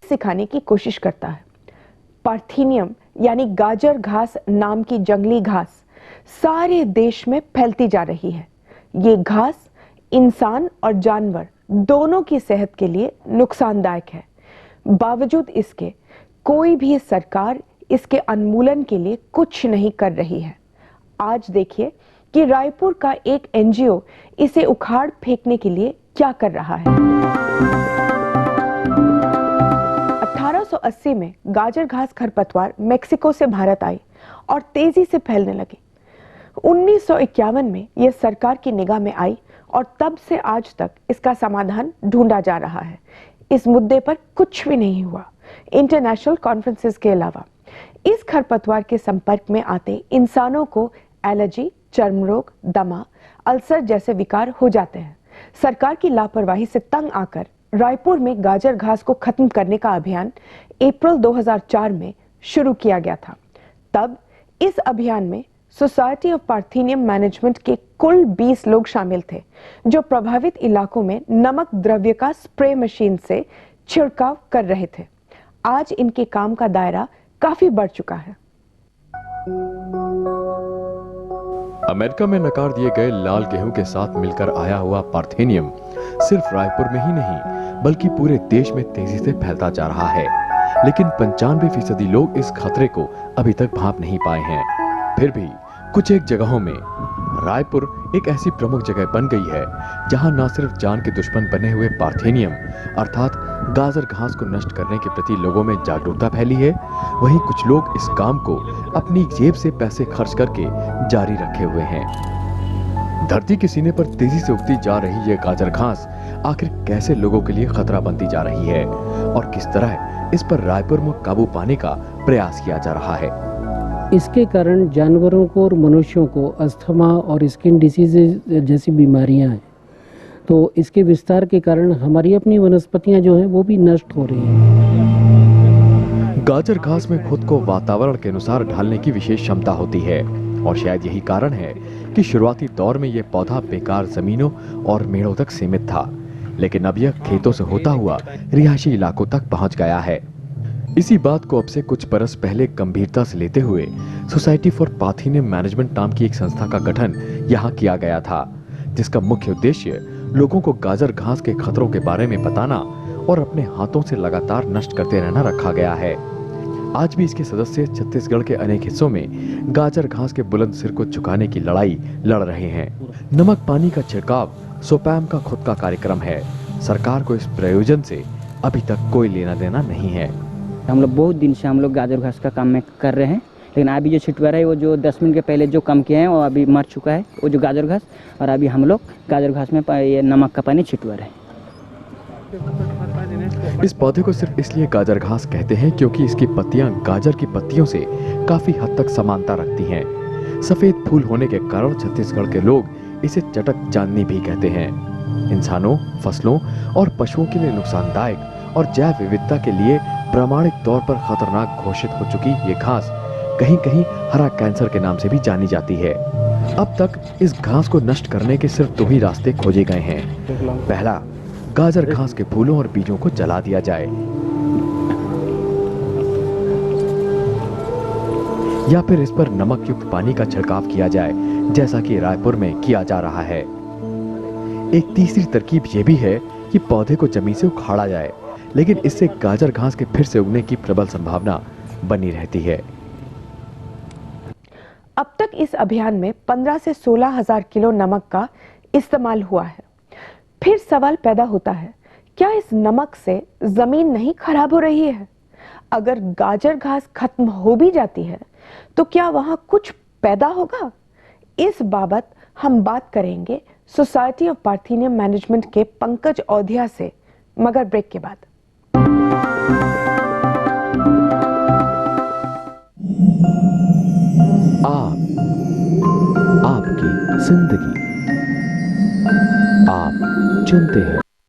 सिखाने की कोशिश करता है। पार्थेनियम यानी गाजर घास नाम की जंगली घास सारे देश में फैलती जा रही है। ये घास इंसान और जानवर दोनों की सेहत के लिए नुकसानदायक है। बावजूद इसके कोई भी सरकार इसके उन्मूलन के लिए कुछ नहीं कर रही है। आज देखिए कि रायपुर का एक एनजीओ इसे उखाड़ फेंकने के लिए क्या कर रहा है। 1880 में गाजर घास खरपतवार मेक्सिको से भारत आई और तेजी से फैलने लगी। 1951 में यह सरकार की निगाह में आई और तब से आज तक इसका समाधान ढूंढा जा रहा है। इस मुद्दे पर कुछ भी नहीं हुआ, इंटरनेशनल कॉन्फ्रेंसेस के अलावा। इस खरपतवार के संपर्क में आते इंसानों को एलर्जी, चर्म रोग, दमा, अल्सर जैसे विकार हो जाते हैं। सरकार की लापरवाही से तंग आकर रायपुर में गाजर घास को खत्म करने का अभियान अप्रैल 2004 में शुरू किया गया था। तब इस अभियान में सोसाइटी ऑफ पार्थेनियम मैनेजमेंट के कुल 20 लोग शामिल थे, जो प्रभावित इलाकों में नमक द्रव्य का स्प्रे मशीन से छिड़काव कर रहे थे। आज इनके काम का दायरा काफी बढ़ चुका है। अमेरिका में नकार दिए गए लाल गेहूं के साथ मिलकर आया हुआ पार्थेनियम सिर्फ रायपुर में ही नहीं बल्कि पूरे देश में तेजी से फैलता जा रहा है। लेकिन 95% लोग इस खतरे को अभी तक भांप नहीं पाए हैं। फिर भी कुछ एक जगहों में रायपुर एक ऐसी प्रमुख जगह बन गई है जहां न सिर्फ जान के दुश्मन बने हुए पार्थेनियम अर्थात गाजर घास को नष्ट करने के प्रति लोगों में जागरूकता फैली है, वहीं कुछ लोग इस काम को अपनी जेब से पैसे खर्च करके जारी रखे हुए हैं। धरती के सीने पर तेजी से उगती जा रही ये गाजर घास आखिर कैसे लोगों के लिए खतरा बनती जा रही है और किस तरह इस पर रायपुर में काबू पाने का प्रयास किया जा रहा है। इसके कारण जानवरों को और मनुष्यों को अस्थमा और स्किन डिसीजेज जैसी बीमारियां हैं। तो इसके विस्तार के कारण हमारी अपनी वनस्पतियां जो हैं वो भी नष्ट हो रही हैं। गाजर घास में खुद को वातावरण के अनुसार ढालने की विशेष क्षमता होती है और शायद यही कारण है कि शुरुआती दौर में यह पौधा बेकार जमीनों और मेड़ों तक सीमित था, लेकिन अब यह खेतों से होता हुआ रिहायशी इलाकों तक पहुंच गया है। इसी बात को अब से कुछ बरस पहले गंभीरता से लेते हुए सोसाइटी फॉर पार्थेनियम मैनेजमेंट नाम की एक संस्था का गठन यहाँ किया गया था, जिसका मुख्य उद्देश्य लोगों को गाजर घास के खतरों के बारे में बताना और अपने हाथों से लगातार नष्ट करते रहना रखा गया है। आज भी इसके सदस्य छत्तीसगढ़ के अनेक हिस्सों में गाजर घास के बुलंद सिर को झुकाने की लड़ाई लड़ रहे हैं। नमक पानी का छिड़काव सोपैम का खुद का कार्यक्रम है। सरकार को इस प्रयोजन से अभी तक कोई लेना देना नहीं है। हम लोग बहुत दिन से हम लोग गाजर घास का काम में कर रहे हैं, लेकिन अभी जो छिटवारा है वो जो 10 मिनट के पहले जो काम किए हैं वो अभी मर चुका है, वो जो गाजर घास। और अभी हम लोग गाजर घास में ये नमक का पानी छिटवा रहे हैं। इस पौधे को सिर्फ इसलिए गाजर घास कहते हैं क्योंकि इसकी पत्तियां गाजर की पत्तियों से काफी हद तक समानता रखती हैं। सफेद फूल होने के कारण छत्तीसगढ़ के लोग इसे चटक चांदनी भी कहते हैं। इंसानों, फसलों और पशुओं के लिए नुकसानदायक और जैव विविधता के लिए प्रामाणिक तौर पर खतरनाक घोषित हो चुकी ये घास कहीं कहीं हरा कैंसर के नाम से भी जानी जाती है। अब तक इस घास को नष्ट करने के सिर्फ 2 ही रास्ते खोजे गए हैं। पहला, गाजर घास के फूलों और बीजों को जला दिया जाए, या फिर इस पर नमक युक्त पानी का छिड़काव किया जाए, जैसा कि रायपुर में किया जा रहा है। एक तीसरी तरकीब यह भी है कि पौधे को जमीन से उखाड़ा जाए, लेकिन इससे गाजर घास के फिर से उगने की प्रबल संभावना बनी रहती है। अब तक इस अभियान में 15 से 16 हजार किलो नमक का इस्तेमाल हुआ है। फिर सवाल पैदा होता है, क्या इस नमक से जमीन नहीं खराब हो रही है? अगर गाजर घास खत्म हो भी जाती है तो क्या वहां कुछ पैदा होगा? इस बाबत हम बात करेंगे सोसाइटी ऑफ पार्थेनियम मैनेजमेंट के पंकज औधिया से, मगर ब्रेक के बाद। आपकी जिंदगी आप चुनते हैं।